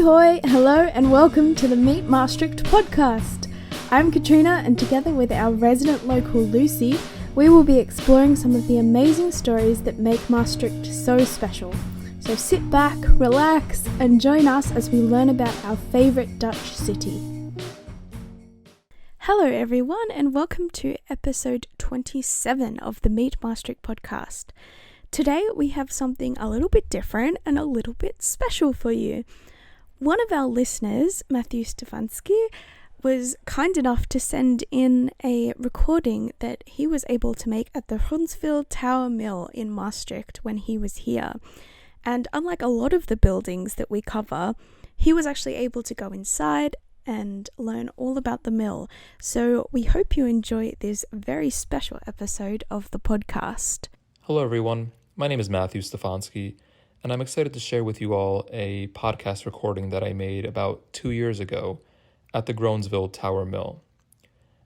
Hoy, hello and welcome to the Meet Maastricht podcast. I'm Katrina and together with our resident local Lucy, we will be exploring some of the amazing stories that make Maastricht so special. So sit back, relax and join us as we learn about our favourite Dutch city. Hello everyone and welcome to episode 27 of the Meet Maastricht podcast. Today we have something a little bit different and a little bit special for you. One of our listeners, Matthew Stefanski, was kind enough to send in a recording that he was able to make at the Gronsveld Tower Mill in Maastricht when he was here. And unlike a lot of the buildings that we cover, he was actually able to go inside and learn all about the mill. So we hope you enjoy this very special episode of the podcast. Hello everyone, my name is Matthew Stefanski, and I'm excited to share with you all a podcast recording that I made about 2 years ago at the Gronsveld Tower Mill.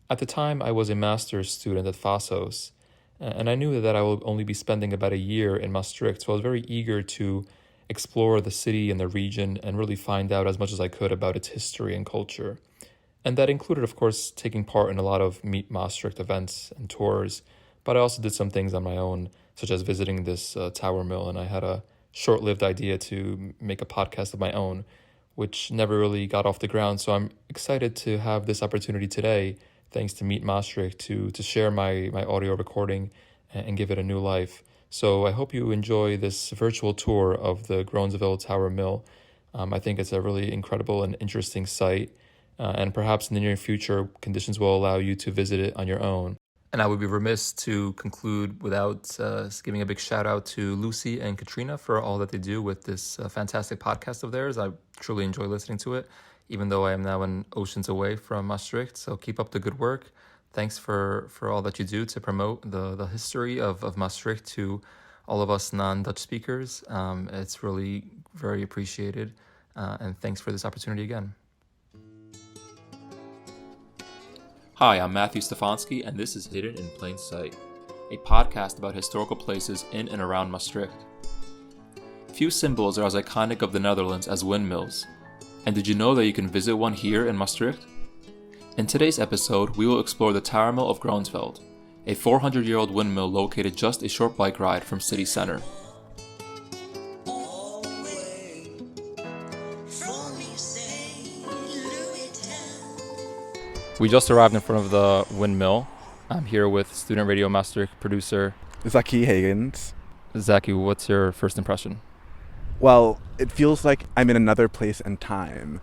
At the time, I was a master's student at FASOS, and I knew that I would only be spending about a year in Maastricht, so I was very eager to explore the city and the region and really find out as much as I could about its history and culture. And that included, of course, taking part in a lot of Meet Maastricht events and tours, but I also did some things on my own, such as visiting this tower mill, and I had a short-lived idea to make a podcast of my own, which never really got off the ground. So I'm excited to have this opportunity today, thanks to Meet Maastricht, to share my audio recording and give it a new life. So I hope you enjoy this virtual tour of the Gronsveld Tower Mill. I think it's a really incredible and interesting site, and perhaps in the near future, conditions will allow you to visit it on your own. And I would be remiss to conclude without giving a big shout out to Lucy and Katrina for all that they do with this fantastic podcast of theirs. I truly enjoy listening to it, even though I am now an oceans away from Maastricht. So keep up the good work. Thanks for all that you do to promote the history of Maastricht to all of us non-Dutch speakers. It's really very appreciated. And thanks for this opportunity again. Hi, I'm Matthew Stefanski, and this is Hidden in Plain Sight, a podcast about historical places in and around Maastricht. Few symbols are as iconic of the Netherlands as windmills. And did you know that you can visit one here in Maastricht? In today's episode, we will explore the Tower Mill of Gronsveld, a 400-year-old windmill located just a short bike ride from city center. We just arrived in front of the windmill. I'm here with student Radio Maastricht producer Zaki Hagens. Zaki, what's your first impression? Well, it feels like I'm in another place and time.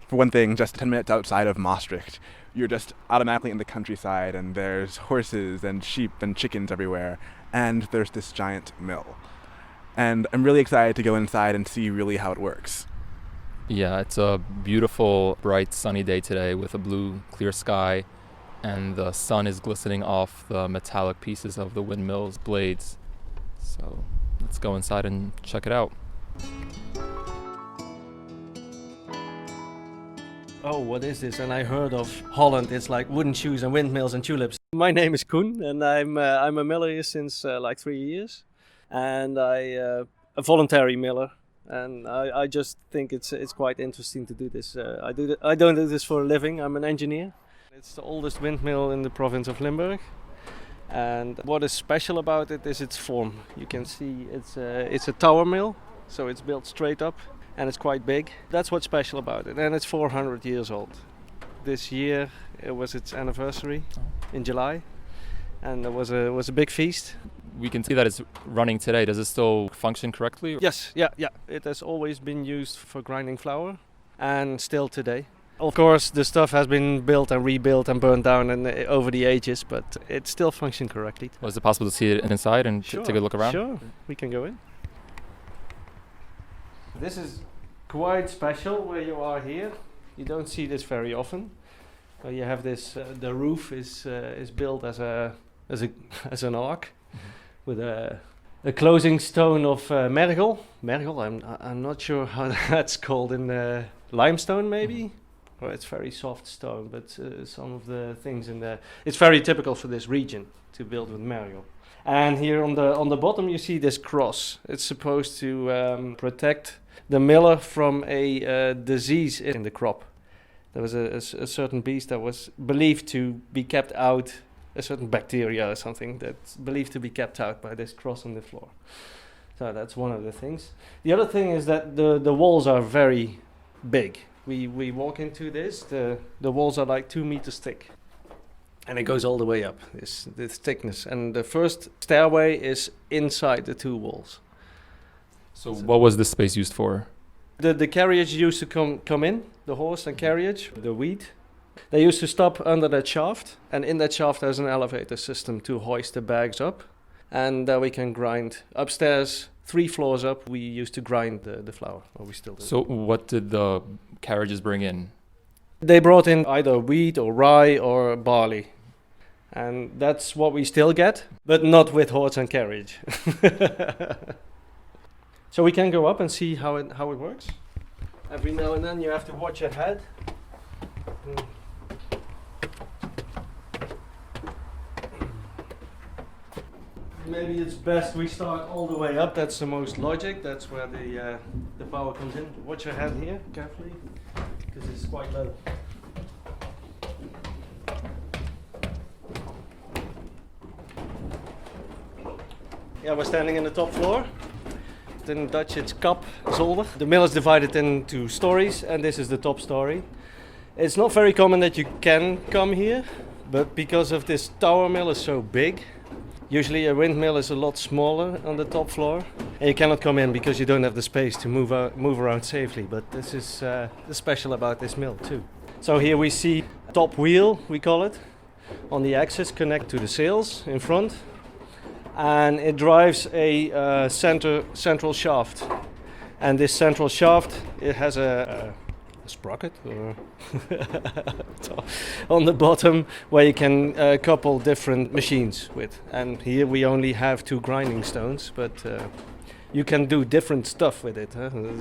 For one thing, just 10 minutes outside of Maastricht, you're just automatically in the countryside and there's horses and sheep and chickens everywhere, and there's this giant mill. And I'm really excited to go inside and see really how it works. Yeah, it's a beautiful, bright, sunny day today with a blue, clear sky, and the sun is glistening off the metallic pieces of the windmill's blades. So let's go inside and check it out. Oh, what is this? And I heard of Holland. It's like wooden shoes and windmills and tulips. My name is Koen, and I'm a miller here since like 3 years, and a voluntary miller. And I just think it's quite interesting to do this. I don't do this for a living. I'm an engineer. It's the oldest windmill in the province of Limburg. And what is special about it is its form. You can see it's a tower mill, so it's built straight up and it's quite big. That's what's special about it. And it's 400 years old. This year it was its anniversary in July, and there was a big feast. We can see that it's running today. Does it still function correctly? Yes, yeah. It has always been used for grinding flour, and still today. Of course, the stuff has been built and rebuilt and burned down over the ages, but it still functions correctly. Was it possible to see it inside and take a look around? Sure, we can go in. This is quite special where you are here. You don't see this very often. You have this. The roof is built as an arc. With a closing stone of mergel. Mergel, I'm not sure how that's called in limestone maybe. Well, it's very soft stone, but some of the things in there, it's very typical for this region to build with mergel. And here on the bottom you see this cross. It's supposed to protect the miller from a disease in the crop. There was a certain beast that was believed to be kept out, a certain bacteria or something that's believed to be kept out by this cross on the floor. So that's one of the things. The other thing is that the walls are very big. We walk into this, the walls are like 2 meters thick. And it goes all the way up, this thickness. And the first stairway is inside the 2 walls. So what was this space used for? The carriage used to come in, the horse and carriage, the wheat. They used to stop under that shaft, and in that shaft there's an elevator system to hoist the bags up, and we can grind upstairs, 3 floors up. We used to grind the flour, or we still do. So what did the carriages bring in? They brought in either wheat or rye or barley, and that's what we still get, but not with horse and carriage. So we can go up and see how it works. Every now and then you have to watch your head. Maybe it's best we start all the way up. That's the most logic. That's where the power comes in. Watch your head here carefully, because it's quite low. Yeah, we're standing in the top floor. In Dutch it's kap, zolder. The mill is divided into stories, and this is the top story. It's not very common that you can come here, but because of this tower mill is so big, usually a windmill is a lot smaller on the top floor, and you cannot come in because you don't have the space to move around safely. But this is the special about this mill too. So here we see top wheel, we call it, on the axis connect to the sails in front. And it drives a central shaft, and this central shaft, it has a sprocket or on the bottom where you can couple different machines with. And here we only have 2 grinding stones, but you can do different stuff with it.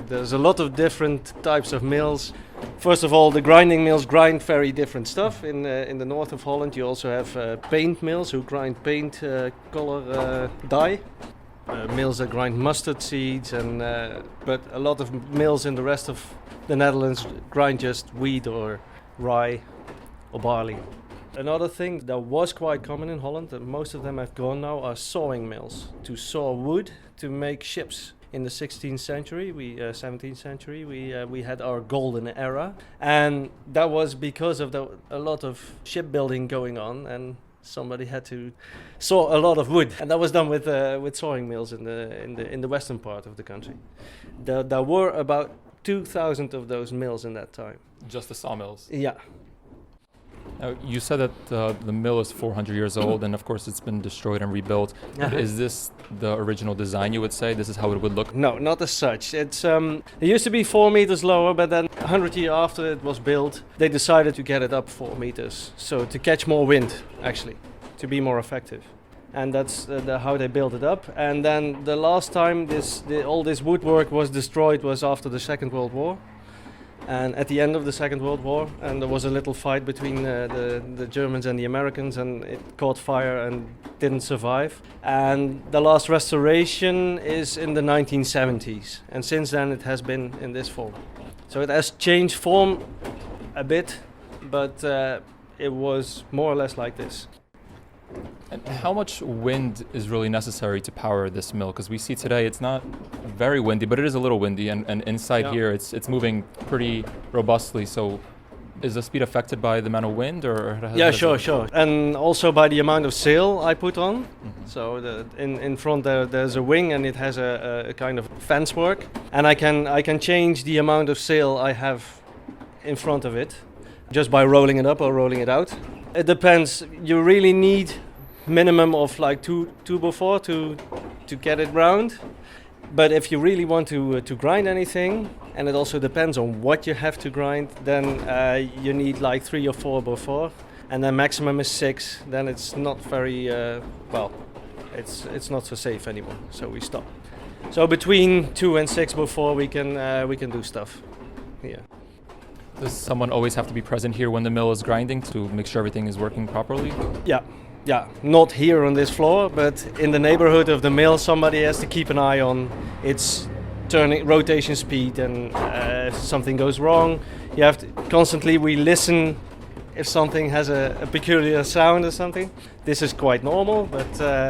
There's a lot of different types of mills. First of all, the grinding mills grind very different stuff. In the north of Holland, you also have paint mills who grind paint color dye. Mills that grind mustard seeds, but a lot of mills in the rest of the Netherlands grind just wheat or rye or barley. Another thing that was quite common in Holland, and most of them have gone now, are sawing mills to saw wood to make ships. In the 16th century, 17th century, we had our golden era, and that was because of a lot of shipbuilding going on, and somebody had to saw a lot of wood, and that was done with sawing mills in the western part of the country. There were about 2,000 of those mills in that time. Just the sawmills? Yeah. Now, you said that the mill is 400 years old, and of course it's been destroyed and rebuilt. Is this the original design, you would say? This is how it would look? No, not as such. It used to be 4 meters lower, but then 100 years after it was built, they decided to get it up 4 meters. So to catch more wind, actually, to be more effective. And that's how they built it up. And then the last time all this woodwork was destroyed was after the Second World War. And at the end of the Second World War, and there was a little fight between the Germans and the Americans, and it caught fire and didn't survive. And the last restoration is in the 1970s, and since then it has been in this form. So it has changed form a bit, but it was more or less like this. And how much wind is really necessary to power this mill? Because we see today it's not very windy, but it is a little windy, and inside here it's moving pretty robustly. So is the speed affected by the amount of wind, or yeah, sure, and also by the amount of sail I put on. Mm-hmm. So in front there's a wing, and it has a kind of fence work, and I can change the amount of sail I have in front of it just by rolling it up or rolling it out. It depends. You really need minimum of like 2x4 to get it round. But if you really want to grind anything, and it also depends on what you have to grind, then you need like 3 or 4x4, and then maximum is 6. Then it's not very it's not so safe anymore. So we stop. So between 2 and 6x4 we can do stuff. Yeah. Does someone always have to be present here when the mill is grinding to make sure everything is working properly? Yeah, not here on this floor, but in the neighborhood of the mill, somebody has to keep an eye on its turning rotation speed, and something goes wrong. You have to constantly we listen if something has a peculiar sound or something. This is quite normal, but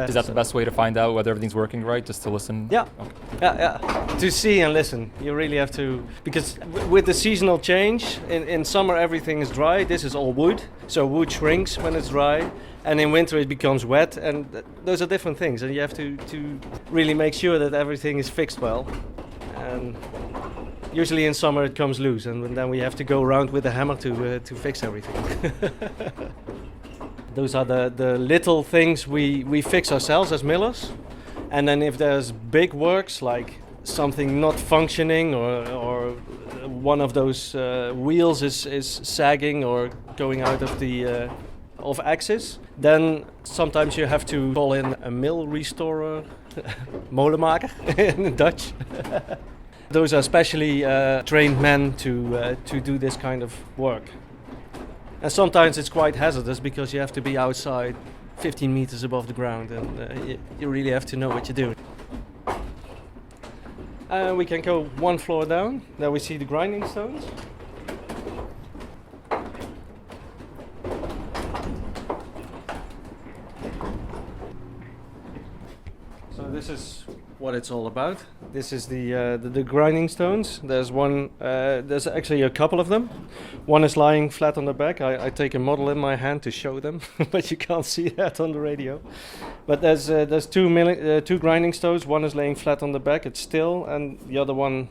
Is that the best way to find out whether everything's working right? Just to listen? Yeah. Okay. Yeah. To see and listen, you really have to, because with the seasonal change, in summer everything is dry. This is all wood, so wood shrinks when it's dry, and in winter it becomes wet, and those are different things, and you have to really make sure that everything is fixed well. And usually in summer it comes loose, and then we have to go around with a hammer to fix everything. Those are the little things we fix ourselves as millers. And then if there's big works, like something not functioning, or one of those wheels is sagging or going out of the of axis, then sometimes you have to call in a mill restorer, molenmaker in Dutch. Those are specially trained men to do this kind of work. And sometimes it's quite hazardous because you have to be outside 15 meters above the ground, and you really have to know what you're doing. We can go one floor down. There we see the grinding stones. So this is what it's all about. This is the grinding stones. There's one. There's actually a couple of them. One is lying flat on the back. I take a model in my hand to show them, but you can't see that on the radio. But there's two grinding stones. One is laying flat on the back. It's still, and the other one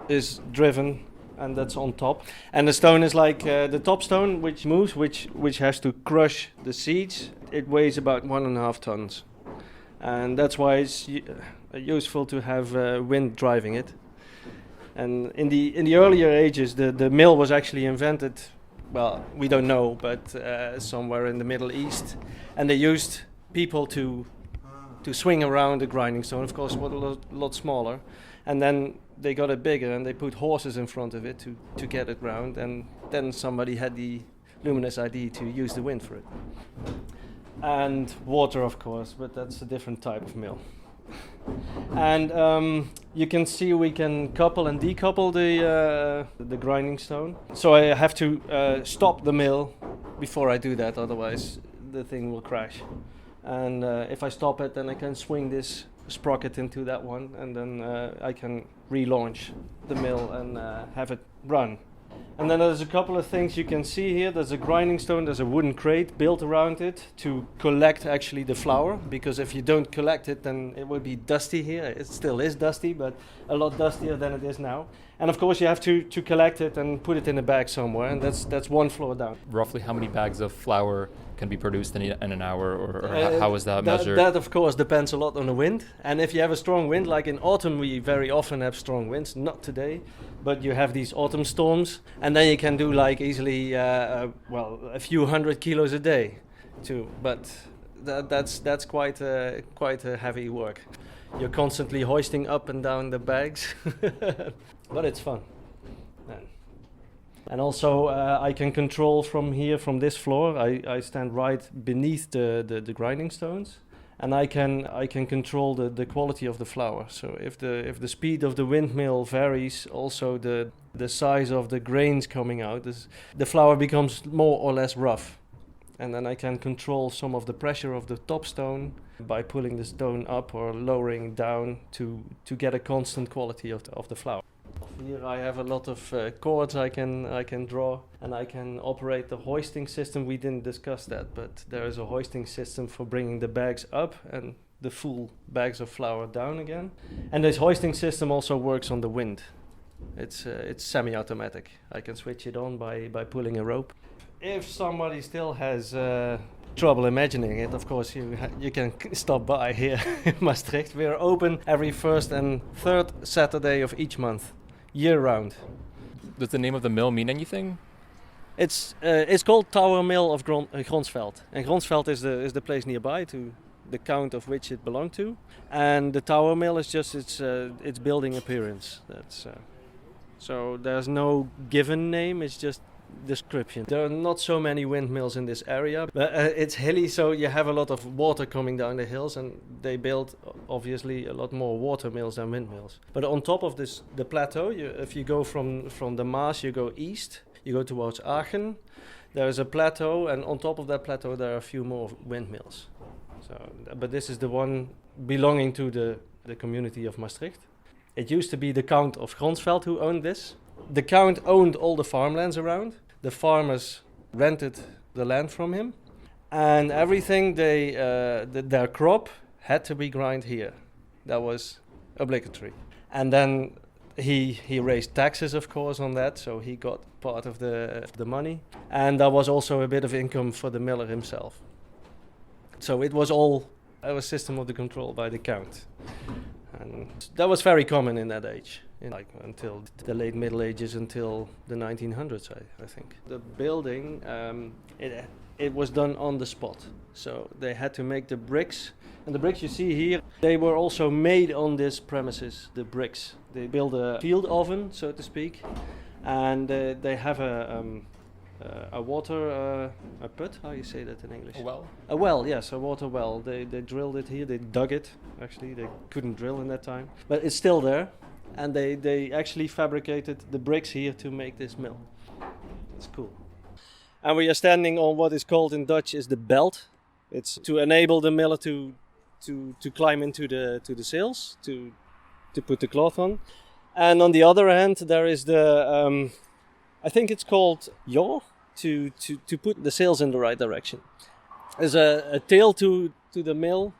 is driven, and that's on top. And the stone is like the top stone, which moves, which has to crush the seeds. It weighs about 1.5 tons. And that's why it's useful to have wind driving it. And in the earlier ages, the mill was actually invented, well, we don't know, but somewhere in the Middle East. And they used people to swing around the grinding stone. Of course, it was a lot smaller. And then they got it bigger, and they put horses in front of it to get it round. And then somebody had the luminous idea to use the wind for it. And water, of course, but that's a different type of mill. And you can see we can couple and decouple the grinding stone. So I have to stop the mill before I do that, otherwise the thing will crash. And if I stop it, then I can swing this sprocket into that one, and then I can relaunch the mill and have it run. And then there's a couple of things you can see here. There's a grinding stone, there's a wooden crate built around it to collect actually the flour, because if you don't collect it, then it will be dusty here. It still is dusty, but a lot dustier than it is now. And of course you have to collect it and put it in a bag somewhere, and that's one floor down. Roughly how many bags of flour can be produced in an hour, or how is that measured? That of course depends a lot on the wind. And if you have a strong wind, like in autumn we very often have strong winds, not today, but you have these autumn storms, and then you can do like easily a few 100 kilos a day too. But that's quite a heavy work. You're constantly hoisting up and down the bags, but it's fun. And also I can control from here, from this floor. I stand right beneath the grinding stones, and I can control the quality of the flour. So if the speed of the windmill varies, also the size of the grains coming out, the flour becomes more or less rough. And then I can control some of the pressure of the top stone by pulling the stone up or lowering down to get a constant quality of the flour. Here I have a lot of cords I can draw, and I can operate the hoisting system. We didn't discuss that, but there is a hoisting system for bringing the bags up and the full bags of flour down again. And this hoisting system also works on the wind. It's semi-automatic. I can switch it on by pulling a rope. If somebody still has trouble imagining it, of course you can stop by here in Maastricht. We are open every first and third Saturday of each month, year round. Does the name of the mill mean anything? It's called Tower Mill of Gronsveld, and Gronsveld is the place nearby to the count of which it belonged to, and the Tower Mill is just its building appearance. So there's no given name, it's just description. There are not so many windmills in this area, but it's hilly, so you have a lot of water coming down the hills, and they build obviously a lot more water mills than windmills. But on top of this, the plateau, if you go from the Maas, you go east, you go towards Aachen, there is a plateau, and on top of that plateau there are a few more windmills. But this is the one belonging to the community of Maastricht. It used to be the Count of Gronsveld who owned this. The Count owned all the farmlands around. The farmers rented the land from him. And everything their crop had to be ground here. That was obligatory. And then he raised taxes, of course, on that, so he got part of the money. And there was also a bit of income for the miller himself. So it was all a system of the control by the Count. And that was very common in that age, until the late Middle Ages, until the 1900s, I think. The building, it was done on the spot. So they had to make the bricks. And the bricks you see here, they were also made on this premises, the bricks. They built a field oven, so to speak. And they have a water, a put, how you say that in English? A well? A well, yes, a water well. They drilled it here, they dug it, actually. They couldn't drill in that time. But it's still there. And they actually fabricated the bricks here to make this mill. It's cool. And we are standing on what is called in Dutch is the belt. It's to enable the miller to climb into the sails, to put the cloth on. And on the other hand, there is the... I think it's called yaw, to put the sails in the right direction. There's a tail to the mill,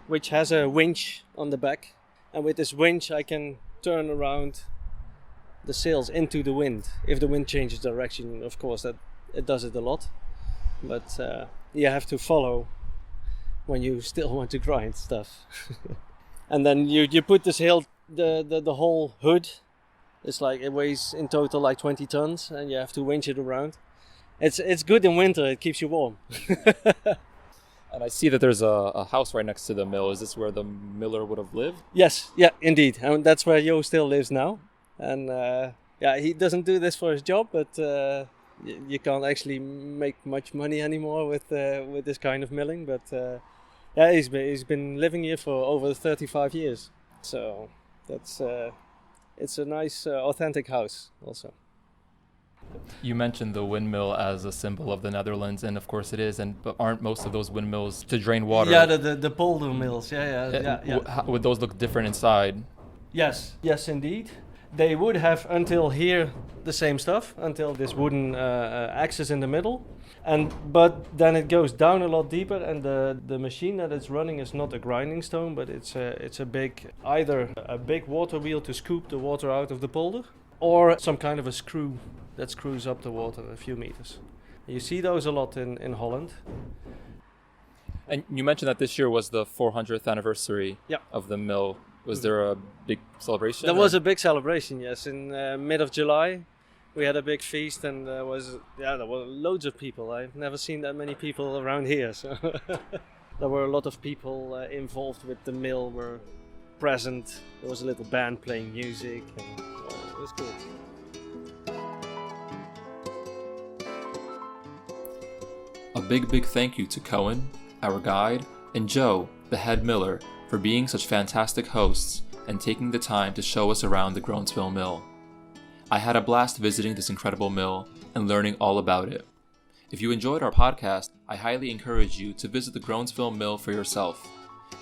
which has a winch on the back. And with this winch I can turn around the sails into the wind. If the wind changes direction, of course, that it does it a lot. But you have to follow when you still want to grind stuff. And then you put the sail, the whole hood. It's like it weighs in total like 20 tons, and you have to winch it around. It's good in winter. It keeps you warm. And I see that there's a house right next to the mill. Is this where the miller would have lived? Yes, yeah, indeed. And that's where Jo still lives now. And he doesn't do this for his job, but you can't actually make much money anymore with this kind of milling. But he's been living here for over 35 years. So that's. It's a nice, authentic house also. You mentioned the windmill as a symbol of the Netherlands, and of course it is. But aren't most of those windmills to drain water? Yeah, the polder mills. Yeah. Would those look different inside? Yes, indeed. They would have until here the same stuff, until this wooden axis in the middle. But then it goes down a lot deeper, and the machine that it's running is not a grinding stone, but it's a big, either a big water wheel to scoop the water out of the polder, or some kind of a screw that screws up the water a few meters. You see those a lot in Holland. And you mentioned that this year was the 400th anniversary of the mill. Was there a big celebration? There was a big celebration, yes. In mid of July, we had a big feast, and there were loads of people. I've never seen that many people around here. So there were a lot of people involved with the mill, were present. There was a little band playing music, and it was cool. A big thank you to Cohen, our guide, and Joe, the head miller, for being such fantastic hosts and taking the time to show us around the Gronsveld mill. I had a blast visiting this incredible mill and learning all about it. If you enjoyed our podcast, I highly encourage you to visit the Gronsveld mill for yourself.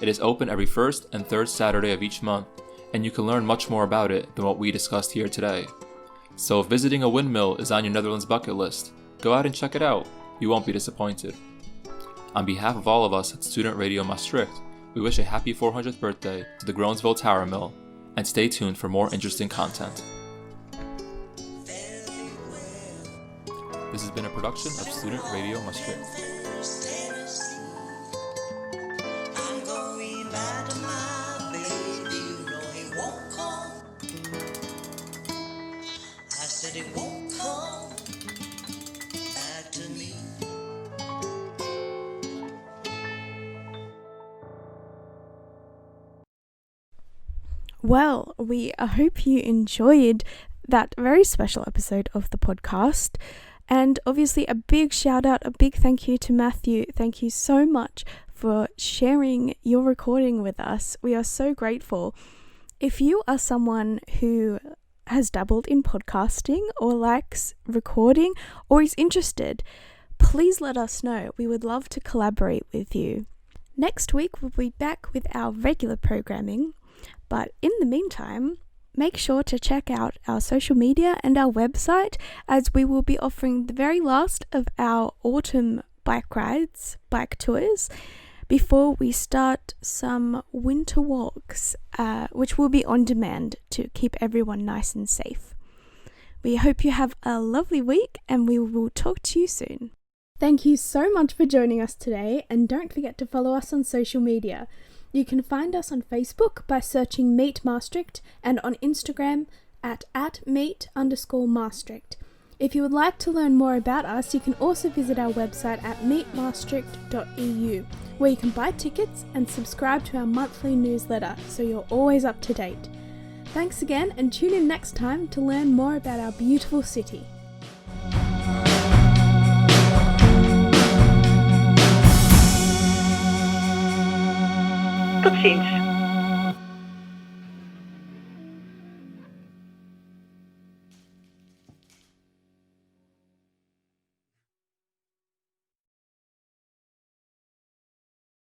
It is open every first and third Saturday of each month, and you can learn much more about it than what we discussed here today. So if visiting a windmill is on your Netherlands bucket list, go out and check it out. You won't be disappointed. On behalf of all of us at Student Radio Maastricht, we wish a happy 400th birthday to the Gronsveld Tower Mill, and stay tuned for more interesting content. This has been a production of Student Radio Maastricht. I'm going back to my baby, you know he won't come. I said he won't come back to me. Well, we hope you enjoyed that very special episode of the podcast. And obviously a big shout out, a big thank you to Matthew. Thank you so much for sharing your recording with us. We are so grateful. If you are someone who has dabbled in podcasting or likes recording or is interested, please let us know. We would love to collaborate with you. Next week we'll be back with our regular programming, but in the meantime, make sure to check out our social media and our website, as we will be offering the very last of our autumn bike rides, bike tours, before we start some winter walks, which will be on demand to keep everyone nice and safe. We hope you have a lovely week, and we will talk to you soon. Thank you so much for joining us today, and don't forget to follow us on social media. You can find us on Facebook by searching Meet Maastricht, and on Instagram at @meet_Maastricht. If you would like to learn more about us, you can also visit our website at meetmaastricht.eu, where you can buy tickets and subscribe to our monthly newsletter so you're always up to date. Thanks again, and tune in next time to learn more about our beautiful city. Tot ziens.